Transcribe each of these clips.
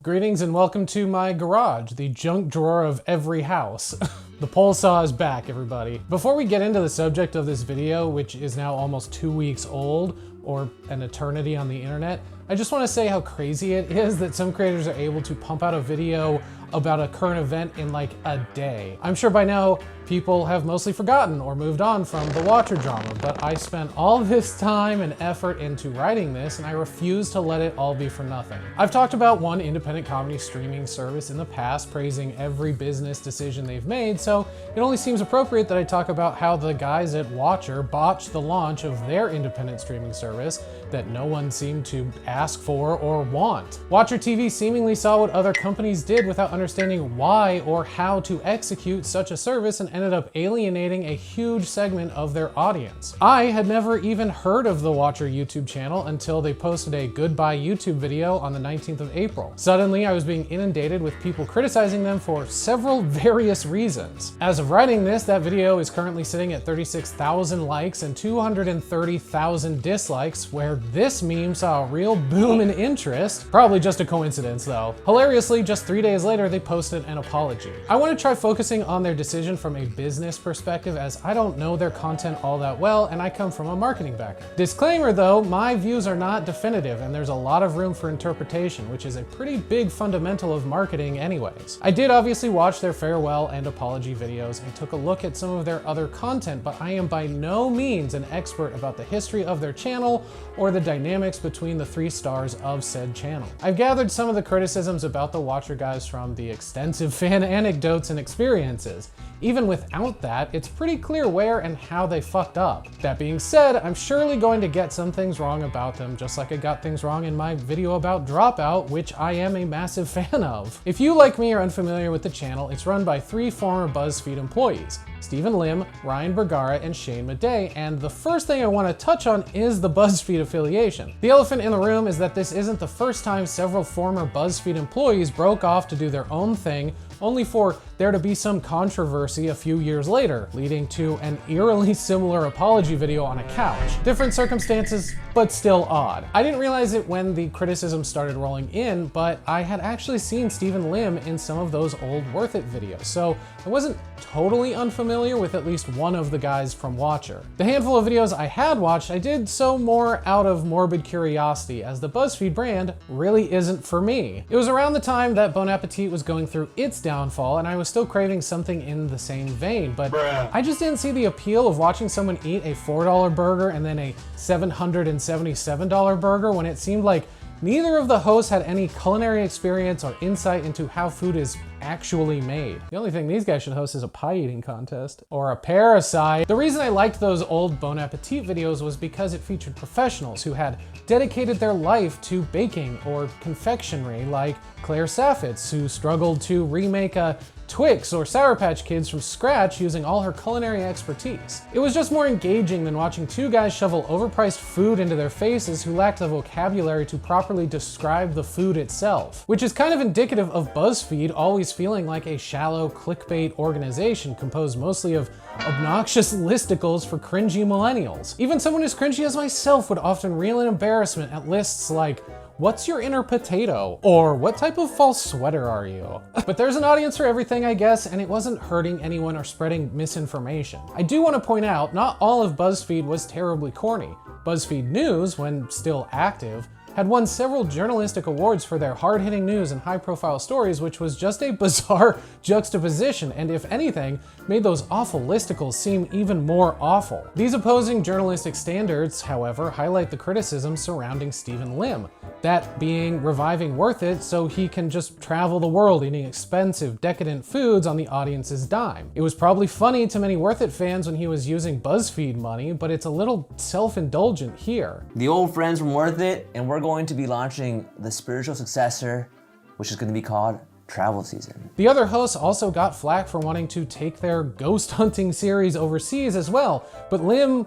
Greetings and welcome to my garage, the junk drawer of every house. The pole saw is back, everybody. Before we get into the subject of this video, which is now almost 2 weeks old, or an eternity on the internet, I just want to say how crazy it is that some creators are able to pump out a video about a current event in like a day. I'm sure by now people have mostly forgotten or moved on from the Watcher drama, but I spent all this time and effort into writing this and I refuse to let it all be for nothing. I've talked about one independent comedy streaming service in the past, praising every business decision they've made, so it only seems appropriate that I talk about how the guys at Watcher botched the launch of their independent streaming service that no one seemed to ask for or want. Watcher TV seemingly saw what other companies did without understanding why or how to execute such a service and ended up alienating a huge segment of their audience. I had never even heard of the Watcher YouTube channel until they posted a goodbye YouTube video on the 19th of April. Suddenly, I was being inundated with people criticizing them for several various reasons. As of writing this, that video is currently sitting at 36,000 likes and 230,000 dislikes, where this meme saw a real boom in interest. Probably just a coincidence though. Hilariously, just 3 days later, they posted an apology. I want to try focusing on their decision from a business perspective, as I don't know their content all that well and I come from a marketing background. Disclaimer though, my views are not definitive and there's a lot of room for interpretation, which is a pretty big fundamental of marketing anyways. I did obviously watch their farewell and apology videos and took a look at some of their other content, but I am by no means an expert about the history of their channel or the dynamics between the 3 stars of said channel. I've gathered some of the criticisms about the Watcher guys from the extensive fan anecdotes and experiences. Even without that, it's pretty clear where and how they fucked up. That being said, I'm surely going to get some things wrong about them, just like I got things wrong in my video about Dropout, which I am a massive fan of. If you, like me, are unfamiliar with the channel, it's run by 3 former BuzzFeed employees: Stephen Lim, Ryan Bergara, and Shane Madej, and the first thing I want to touch on is the BuzzFeed affiliation. The elephant in the room is that this isn't the first time several former BuzzFeed employees broke off to do their own thing, only for there to be some controversy a few years later, leading to an eerily similar apology video on a couch. Different circumstances, but still odd. I didn't realize it when the criticism started rolling in, but I had actually seen Stephen Lim in some of those old Worth It videos, so I wasn't totally unfamiliar with at least one of the guys from Watcher. The handful of videos I had watched, I did so more out of morbid curiosity, as the BuzzFeed brand really isn't for me. It was around the time that Bon Appetit was going through its downfall, and I was still craving something in the same vein, but I just didn't see the appeal of watching someone eat a $4 burger and then a $777 burger when it seemed like neither of the hosts had any culinary experience or insight into how food is actually made. The only thing these guys should host is a pie eating contest or a parasite. The reason I liked those old Bon Appetit videos was because it featured professionals who had dedicated their life to baking or confectionery, like Claire Saffitz, who struggled to remake a Twix or Sour Patch Kids from scratch using all her culinary expertise. It was just more engaging than watching 2 guys shovel overpriced food into their faces who lacked the vocabulary to properly describe the food itself, which is kind of indicative of BuzzFeed always feeling like a shallow clickbait organization composed mostly of obnoxious listicles for cringy millennials. Even someone as cringy as myself would often reel in embarrassment at lists like, "What's your inner potato?" or "What type of false sweater are you?" But there's an audience for everything, I guess, and it wasn't hurting anyone or spreading misinformation. I do want to point out, not all of BuzzFeed was terribly corny. BuzzFeed News, when still active, had won several journalistic awards for their hard-hitting news and high-profile stories, which was just a bizarre juxtaposition, and if anything, made those awful listicles seem even more awful. These opposing journalistic standards, however, highlight the criticism surrounding Stephen Lim, that being reviving Worth It so he can just travel the world eating expensive, decadent foods on the audience's dime. It was probably funny to many Worth It fans when he was using BuzzFeed money, but it's a little self-indulgent here. The old friends from Worth It, and we're going to be launching the spiritual successor, which is going to be called Travel Season. The other hosts also got flack for wanting to take their ghost hunting series overseas as well, but Lim,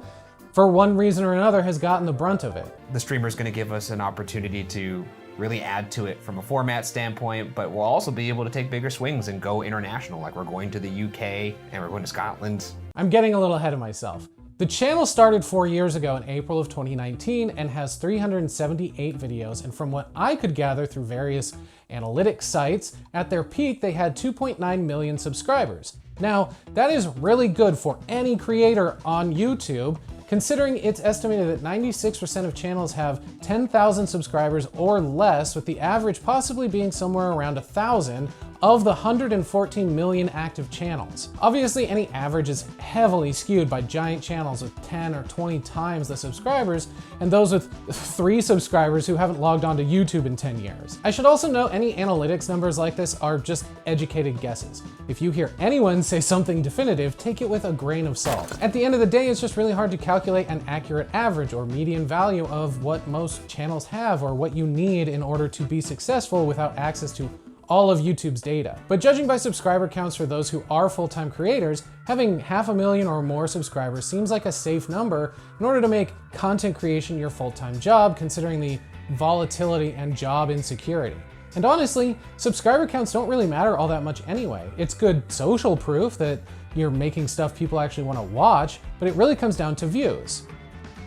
for one reason or another, has gotten the brunt of it. The streamer's gonna give us an opportunity to really add to it from a format standpoint, but we'll also be able to take bigger swings and go international, like we're going to the UK and we're going to Scotland. I'm getting a little ahead of myself. The channel started 4 years ago in April of 2019 and has 378 videos, and from what I could gather through various analytics sites. At their peak, they had 2.9 million subscribers. Now, that is really good for any creator on YouTube, considering it's estimated that 96% of channels have 10,000 subscribers or less, with the average possibly being somewhere around 1,000 of the 114 million active channels. Obviously, any average is heavily skewed by giant channels with 10 or 20 times the subscribers, and those with 3 subscribers who haven't logged on to YouTube in 10 years. I should also note any analytics numbers like this are just educated guesses. If you hear anyone say something definitive, take it with a grain of salt. At the end of the day, it's just really hard to calculate an accurate average or median value of what most channels have or what you need in order to be successful without access to all of YouTube's data. But judging by subscriber counts for those who are full-time creators, having 500,000 or more subscribers seems like a safe number in order to make content creation your full-time job, considering the volatility and job insecurity. And honestly, subscriber counts don't really matter all that much anyway. It's good social proof that you're making stuff people actually want to watch, but it really comes down to views.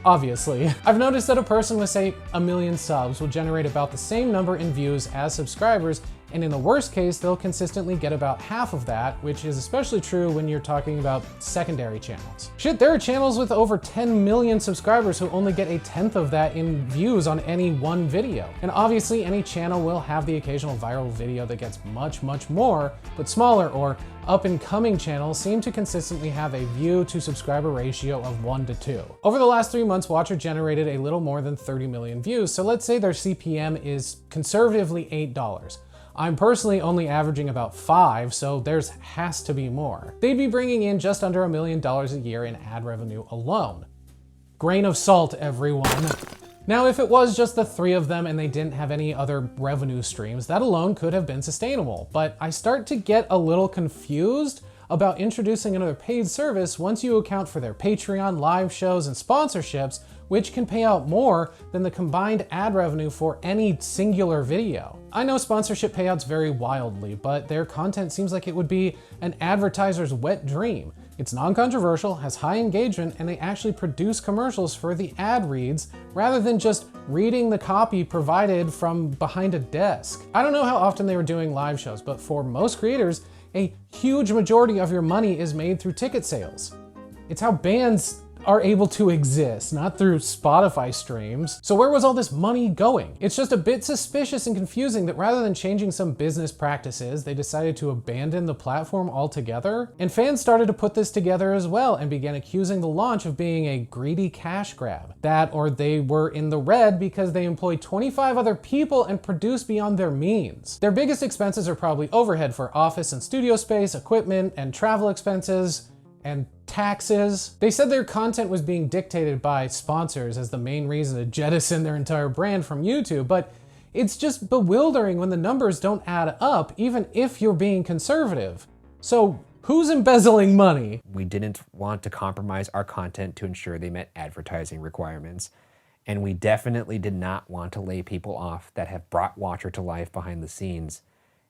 Obviously. I've noticed that a person with, say, 1 million subs will generate about the same number in views as subscribers, and in the worst case, they'll consistently get about half of that, which is especially true when you're talking about secondary channels. Shit, there are channels with over 10 million subscribers who only get 1/10 of that in views on any one video. And obviously, any channel will have the occasional viral video that gets much, much more, but smaller or up-and-coming channels seem to consistently have a view to subscriber ratio of 1 to 2. Over the last 3 months, Watcher generated a little more than 30 million views, so let's say their CPM is conservatively $8. I'm personally only averaging about 5, so there's has to be more. They'd be bringing in just under $1 million a year in ad revenue alone. Grain of salt, everyone. Now, if it was just the 3 of them and they didn't have any other revenue streams, that alone could have been sustainable. But I start to get a little confused about introducing another paid service once you account for their Patreon, live shows, and sponsorships, which can pay out more than the combined ad revenue for any singular video. I know sponsorship payouts vary wildly, but their content seems like it would be an advertiser's wet dream. It's non-controversial, has high engagement, and they actually produce commercials for the ad reads rather than just reading the copy provided from behind a desk. I don't know how often they were doing live shows, but for most creators, a huge majority of your money is made through ticket sales. It's how bands are able to exist, not through Spotify streams. So where was all this money going? It's just a bit suspicious and confusing that rather than changing some business practices, they decided to abandon the platform altogether. And fans started to put this together as well and began accusing the launch of being a greedy cash grab. That, or they were in the red because they employed 25 other people and produced beyond their means. Their biggest expenses are probably overhead for office and studio space, equipment, and travel expenses, and taxes. They said their content was being dictated by sponsors as the main reason to jettison their entire brand from YouTube, but it's just bewildering when the numbers don't add up, even if you're being conservative. So who's embezzling money? We didn't want to compromise our content to ensure they met advertising requirements. And we definitely did not want to lay people off that have brought Watcher to life behind the scenes.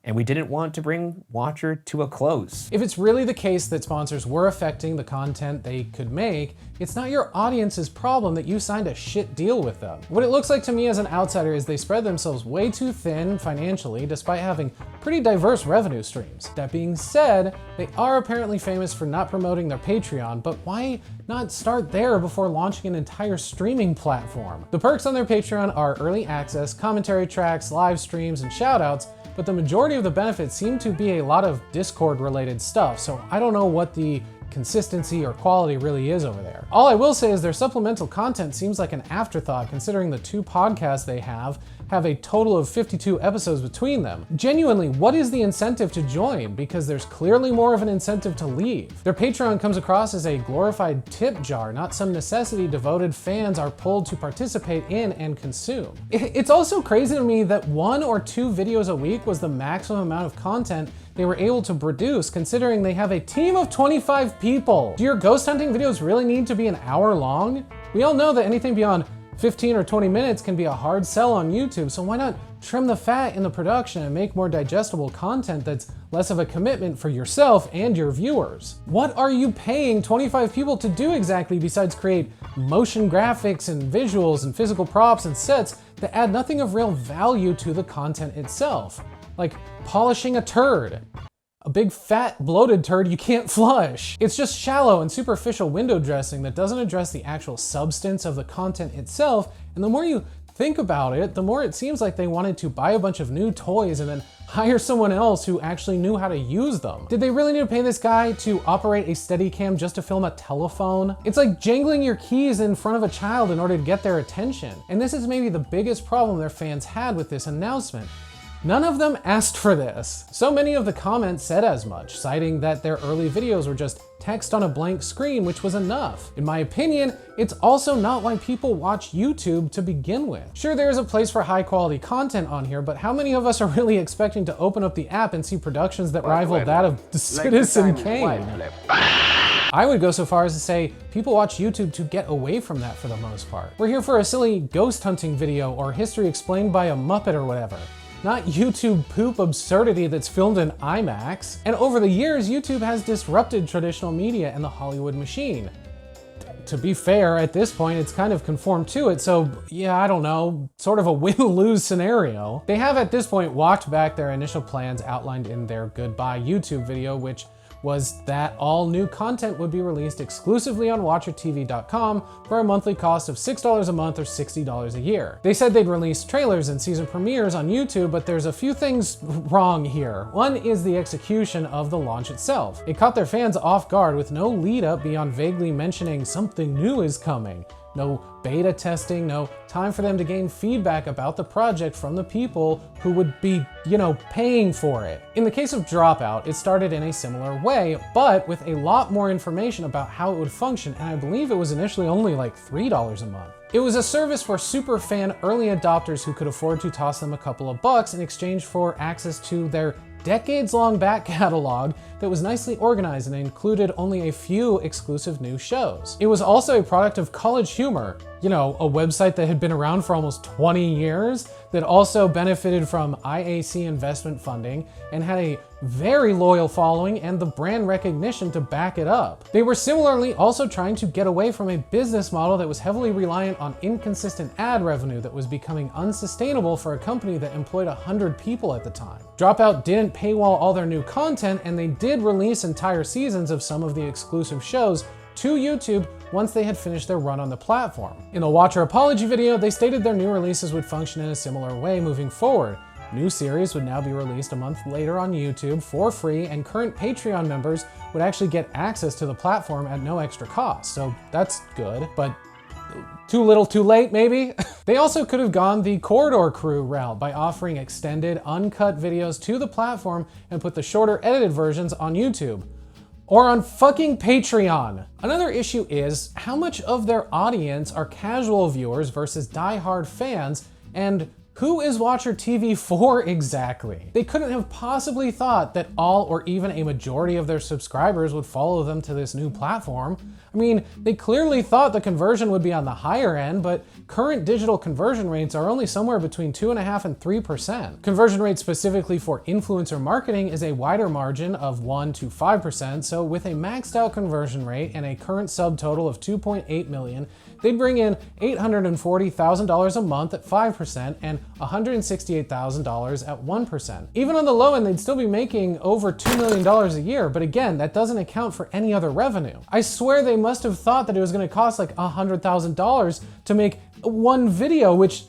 And we didn't want to bring Watcher to a close. If it's really the case that sponsors were affecting the content they could make, it's not your audience's problem that you signed a shit deal with them. What it looks like to me as an outsider is they spread themselves way too thin financially despite having pretty diverse revenue streams. That being said, they are apparently famous for not promoting their Patreon, but why not start there before launching an entire streaming platform? The perks on their Patreon are early access, commentary tracks, live streams, and shoutouts, but the majority of the benefits seem to be a lot of Discord related stuff, so I don't know what the consistency or quality really is over there. All I will say is their supplemental content seems like an afterthought considering the 2 podcasts they have a total of 52 episodes between them. Genuinely, what is the incentive to join? Because there's clearly more of an incentive to leave. Their Patreon comes across as a glorified tip jar, not some necessity devoted fans are pulled to participate in and consume. It's also crazy to me that 1 or 2 videos a week was the maximum amount of content they were able to produce, considering they have a team of 25 people. Do your ghost hunting videos really need to be an hour long? We all know that anything beyond 15 or 20 minutes can be a hard sell on YouTube, so why not trim the fat in the production and make more digestible content that's less of a commitment for yourself and your viewers? What are you paying 25 people to do exactly besides create motion graphics and visuals and physical props and sets that add nothing of real value to the content itself? like polishing a turd. A big fat bloated turd you can't flush. It's just shallow and superficial window dressing that doesn't address the actual substance of the content itself, and the more you think about it, the more it seems like they wanted to buy a bunch of new toys and then hire someone else who actually knew how to use them. Did they really need to pay this guy to operate a Steadicam just to film a telephone? It's like jangling your keys in front of a child in order to get their attention. And this is maybe the biggest problem their fans had with this announcement. None of them asked for this. So many of the comments said as much, citing that their early videos were just text on a blank screen, which was enough. In my opinion, it's also not why people watch YouTube to begin with. Sure, there is a place for high quality content on here, but how many of us are really expecting to open up the app and see productions that rival that of Citizen Kane? I would go so far as to say people watch YouTube to get away from that for the most part. We're here for a silly ghost hunting video or history explained by a Muppet or whatever. Not YouTube poop absurdity that's filmed in IMAX. And over the years, YouTube has disrupted traditional media and the Hollywood machine. To be fair, at this point, it's kind of conformed to it, so yeah, I don't know, sort of a win-lose scenario. They have at this point walked back their initial plans outlined in their Goodbye YouTube video, which was that all new content would be released exclusively on WatcherTV.com for a monthly cost of $6 a month or $60 a year. They said they'd release trailers and season premieres on YouTube, but there's a few things wrong here. One is the execution of the launch itself. It caught their fans off guard with no lead up beyond vaguely mentioning something new is coming. No beta testing, no time for them to gain feedback about the project from the people who would be, paying for it. In the case of Dropout, it started in a similar way, but with a lot more information about how it would function, and I believe it was initially only like $3 a month. It was a service for super fan early adopters who could afford to toss them a couple of bucks in exchange for access to their decades-long back catalog that was nicely organized and included only a few exclusive new shows. It was also a product of College Humor, a website that had been around for almost 20 years that also benefited from IAC investment funding and had a very loyal following and the brand recognition to back it up. They were similarly also trying to get away from a business model that was heavily reliant on inconsistent ad revenue that was becoming unsustainable for a company that employed 100 people at the time. Dropout didn't paywall all their new content, and they did release entire seasons of some of the exclusive shows to YouTube once they had finished their run on the platform. In the Watcher apology video, they stated their new releases would function in a similar way moving forward. New series would now be released a month later on YouTube for free, and current Patreon members would actually get access to the platform at no extra cost. So that's good, but too little too late maybe? They also could have gone the Corridor Crew route by offering extended, uncut videos to the platform and put the shorter edited versions on YouTube. Or on fucking Patreon. Another issue is how much of their audience are casual viewers versus die-hard fans, and who is Watcher TV for exactly? They couldn't have possibly thought that all or even a majority of their subscribers would follow them to this new platform. I mean, they clearly thought the conversion would be on the higher end, but current digital conversion rates are only somewhere between 2.5% and 3%. Conversion rate specifically for influencer marketing is a wider margin of 1 to 5%, so with a maxed out conversion rate and a current subtotal of 2.8 million, they'd bring in $840,000 a month at 5% and $168,000 at 1%. Even on the low end, they'd still be making over $2 million a year, but again, that doesn't account for any other revenue. I swear they must have thought that it was gonna cost like $100,000 to make one video, which,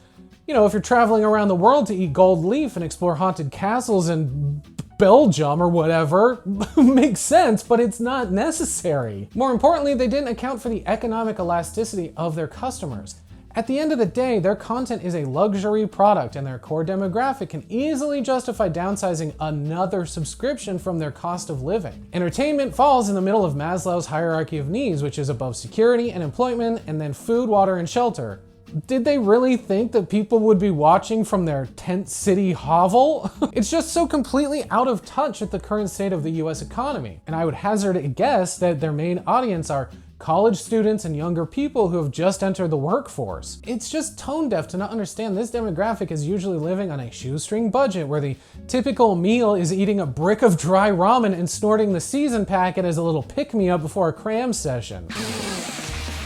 if you're traveling around the world to eat gold leaf and explore haunted castles in Belgium or whatever, makes sense, but it's not necessary. More importantly, they didn't account for the economic elasticity of their customers. At the end of the day, their content is a luxury product, and their core demographic can easily justify downsizing another subscription from their cost of living. Entertainment falls in the middle of Maslow's hierarchy of needs, which is above security and employment, and then food, water, and shelter. Did they really think that people would be watching from their tent city hovel? It's just so completely out of touch with the current state of the US economy. And I would hazard a guess that their main audience are college students and younger people who have just entered the workforce. It's just tone deaf to not understand this demographic is usually living on a shoestring budget where the typical meal is eating a brick of dry ramen and snorting the season packet as a little pick-me-up before a cram session.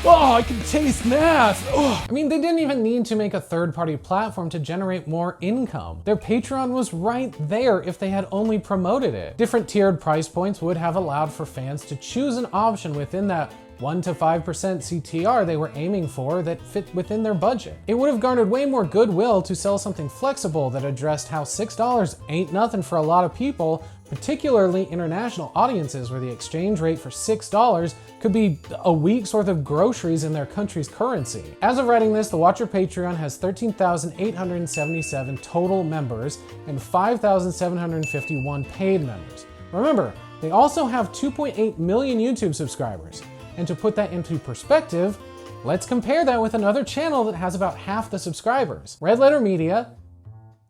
Oh, I can taste math. Oh. I mean, they didn't even need to make a third-party platform to generate more income. Their Patreon was right there if they had only promoted it. Different tiered price points would have allowed for fans to choose an option within that 1 to 5% CTR they were aiming for that fit within their budget. It would have garnered way more goodwill to sell something flexible that addressed how $6 ain't nothing for a lot of people, particularly international audiences where the exchange rate for $6 could be a week's worth of groceries in their country's currency. As of writing this, the Watcher Patreon has 13,877 total members and 5,751 paid members. Remember, they also have 2.8 million YouTube subscribers. And to put that into perspective, let's compare that with another channel that has about half the subscribers. Red Letter Media,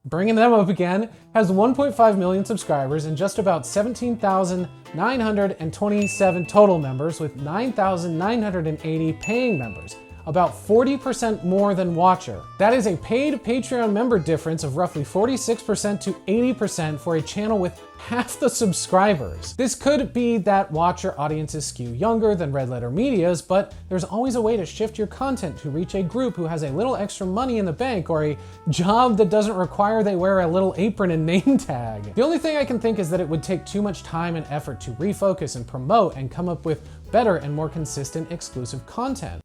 bringing them up again, has 1.5 million subscribers and just about 17,927 total members with 9,980 paying members, about 40% more than Watcher. That is a paid Patreon member difference of roughly 46% to 80% for a channel with half the subscribers. This could be that Watcher audiences skew younger than Red Letter Media's, but there's always a way to shift your content to reach a group who has a little extra money in the bank or a job that doesn't require they wear a little apron and name tag. The only thing I can think is that it would take too much time and effort to refocus and promote and come up with better and more consistent exclusive content.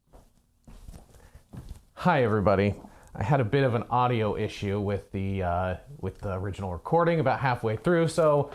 Hi everybody. I had a bit of an audio issue with the original recording about halfway through, so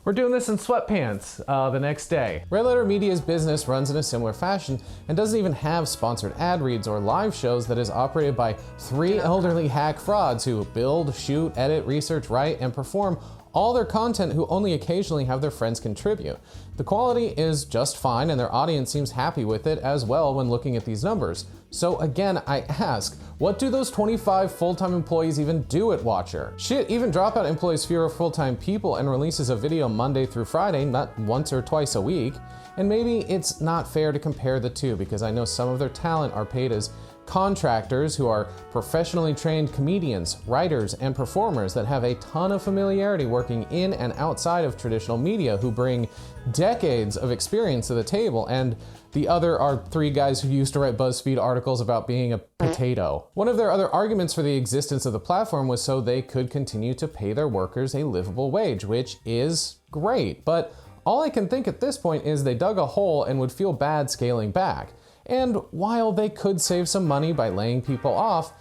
we're doing this in sweatpants the next day. Red Letter Media's business runs in a similar fashion and doesn't even have sponsored ad reads or live shows that is operated by 3 elderly hack frauds who build, shoot, edit, research, write, and perform all their content who only occasionally have their friends contribute. The quality is just fine and their audience seems happy with it as well when looking at these numbers. So again, I ask, what do those 25 full-time employees even do at Watcher? Shit, even Dropout employs fewer full-time people and releases a video Monday through Friday, not once or twice a week. And maybe it's not fair to compare the two because I know some of their talent are paid as contractors who are professionally trained comedians, writers, and performers that have a ton of familiarity working in and outside of traditional media who bring decades of experience to the table, and the other are 3 guys who used to write BuzzFeed articles about being a potato. One of their other arguments for the existence of the platform was so they could continue to pay their workers a livable wage, which is great, but all I can think at this point is they dug a hole and would feel bad scaling back. And while they could save some money by laying people off,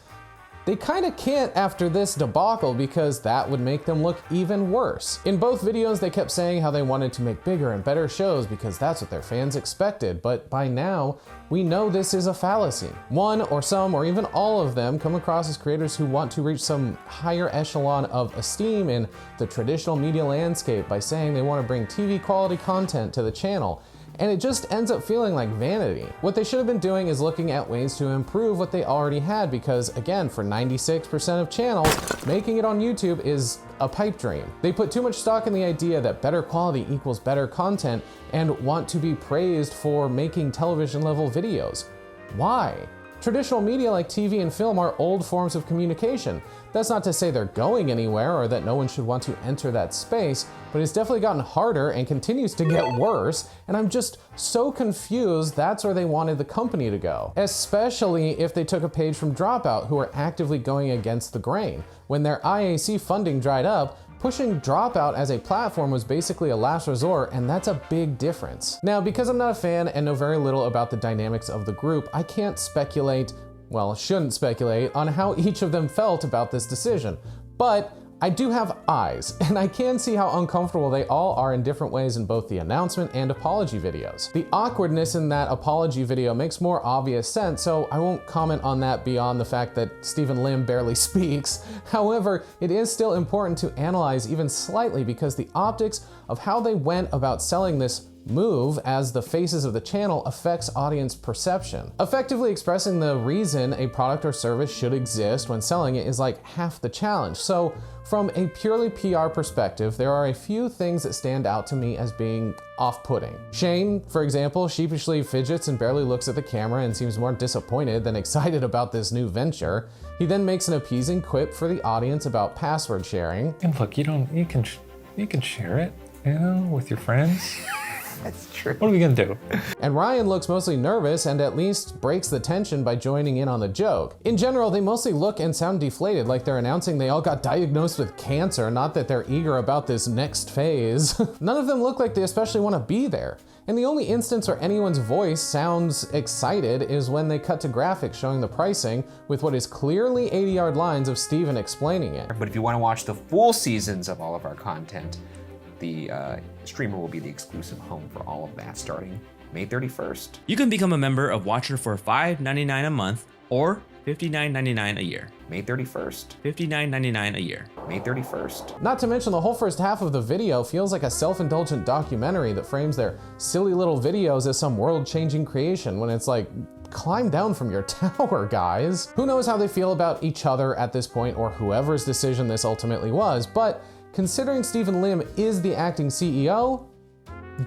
they kinda can't after this debacle because that would make them look even worse. In both videos, they kept saying how they wanted to make bigger and better shows because that's what their fans expected, but by now, we know this is a fallacy. One or some or even all of them come across as creators who want to reach some higher echelon of esteem in the traditional media landscape by saying they want to bring TV quality content to the channel. And it just ends up feeling like vanity. What they should have been doing is looking at ways to improve what they already had because, again, for 96% of channels, making it on YouTube is a pipe dream. They put too much stock in the idea that better quality equals better content and want to be praised for making television-level videos. Why? Traditional media like TV and film are old forms of communication. That's not to say they're going anywhere or that no one should want to enter that space, but it's definitely gotten harder and continues to get worse, and I'm just so confused that's where they wanted the company to go. Especially if they took a page from Dropout, who are actively going against the grain. When their IAC funding dried up, pushing Dropout as a platform was basically a last resort, and that's a big difference. Now, because I'm not a fan and know very little about the dynamics of the group, I can't speculate, well, shouldn't speculate, on how each of them felt about this decision. But I do have eyes, and I can see how uncomfortable they all are in different ways in both the announcement and apology videos. The awkwardness in that apology video makes more obvious sense, so I won't comment on that beyond the fact that Stephen Lim barely speaks. However, it is still important to analyze even slightly because the optics of how they went about selling this move as the faces of the channel affects audience perception. Effectively expressing the reason a product or service should exist when selling it is like half the challenge. So from a purely PR perspective, there are a few things that stand out to me as being off-putting. Shane, for example, sheepishly fidgets and barely looks at the camera and seems more disappointed than excited about this new venture. He then makes an appeasing quip for the audience about password sharing. And look, you can share it, you know, with your friends. That's true. What are we gonna do? And Ryan looks mostly nervous and at least breaks the tension by joining in on the joke. In general, they mostly look and sound deflated, like they're announcing they all got diagnosed with cancer, not that they're eager about this next phase. None of them look like they especially want to be there. And the only instance where anyone's voice sounds excited is when they cut to graphics showing the pricing with what is clearly 80-yard lines of Steven explaining it. But if you want to watch the full seasons of all of our content, the streamer will be the exclusive home for all of that starting May 31st. You can become a member of Watcher for $5.99 a month or $59.99 a year. May 31st. $59.99 a year. May 31st. Not to mention the whole first half of the video feels like a self-indulgent documentary that frames their silly little videos as some world-changing creation when it's like, climb down from your tower, guys. Who knows how they feel about each other at this point or whoever's decision this ultimately was, but considering Stephen Lim is the acting CEO,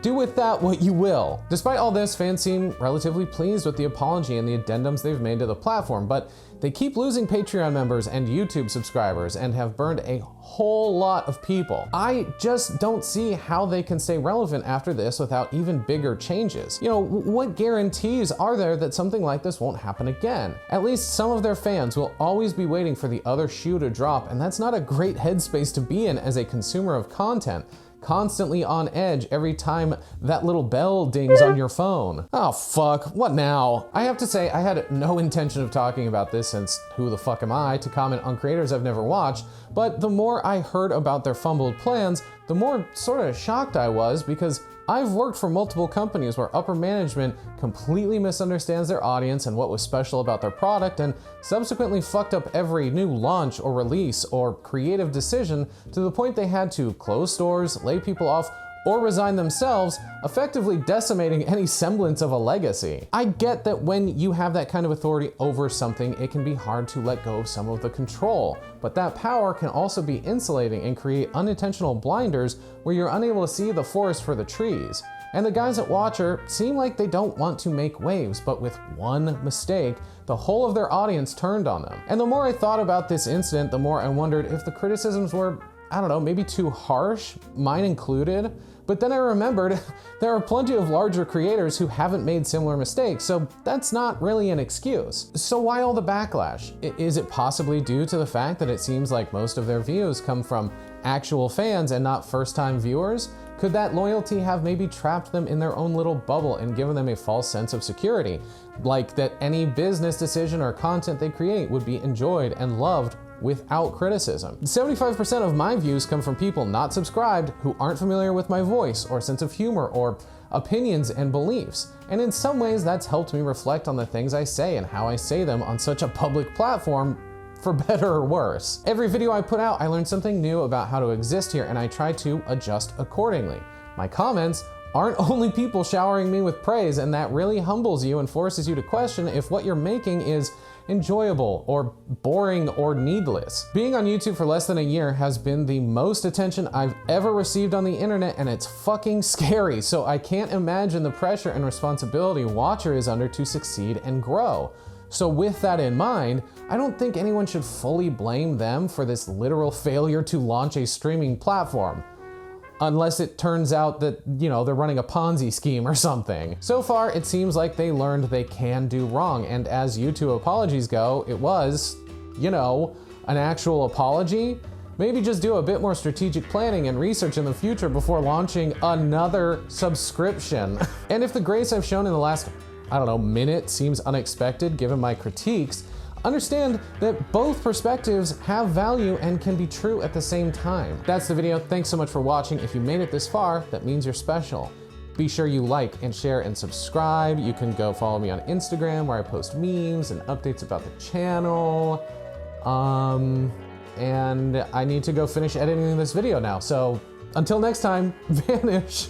do with that what you will. Despite all this, fans seem relatively pleased with the apology and the addendums they've made to the platform, but they keep losing Patreon members and YouTube subscribers and have burned a whole lot of people. I just don't see how they can stay relevant after this without even bigger changes. You know, what guarantees are there that something like this won't happen again? At least some of their fans will always be waiting for the other shoe to drop, and that's not a great headspace to be in as a consumer of content. Constantly on edge every time that little bell dings on your phone. Oh fuck, what now? I have to say, I had no intention of talking about this since who the fuck am I to comment on creators I've never watched, but the more I heard about their fumbled plans, the more sort of shocked I was because I've worked for multiple companies where upper management completely misunderstands their audience and what was special about their product and subsequently fucked up every new launch or release or creative decision to the point they had to close stores, lay people off, or resign themselves, effectively decimating any semblance of a legacy. I get that when you have that kind of authority over something, it can be hard to let go of some of the control, but that power can also be insulating and create unintentional blinders where you're unable to see the forest for the trees. And the guys at Watcher seem like they don't want to make waves, but with one mistake, the whole of their audience turned on them. And the more I thought about this incident, the more I wondered if the criticisms were, I don't know, maybe too harsh, mine included. But then I remembered there are plenty of larger creators who haven't made similar mistakes, so that's not really an excuse. So why all the backlash? Is it possibly due to the fact that it seems like most of their views come from actual fans and not first-time viewers? Could that loyalty have maybe trapped them in their own little bubble and given them a false sense of security? Like that any business decision or content they create would be enjoyed and loved without criticism. 75% of my views come from people not subscribed who aren't familiar with my voice or sense of humor or opinions and beliefs. And in some ways that's helped me reflect on the things I say and how I say them on such a public platform, for better or worse. Every video I put out, I learn something new about how to exist here and I try to adjust accordingly. My comments aren't only people showering me with praise, and that really humbles you and forces you to question if what you're making is enjoyable or boring or needless. Being on YouTube for less than a year has been the most attention I've ever received on the internet, and it's fucking scary, so I can't imagine the pressure and responsibility Watcher is under to succeed and grow. So with that in mind, I don't think anyone should fully blame them for this literal failure to launch a streaming platform. Unless it turns out that, you know, they're running a Ponzi scheme or something. So far, it seems like they learned they can do wrong, and as YouTube apologies go, it was, you know, an actual apology. Maybe just do a bit more strategic planning and research in the future before launching another subscription. And if the grace I've shown in the last, I don't know, minute seems unexpected given my critiques, understand that both perspectives have value and can be true at the same time. That's the video. Thanks so much for watching. If you made it this far, that means you're special. Be sure you like and share and subscribe. You can go follow me on Instagram where I post memes and updates about the channel. And I need to go finish editing this video now. So until next time, vanish.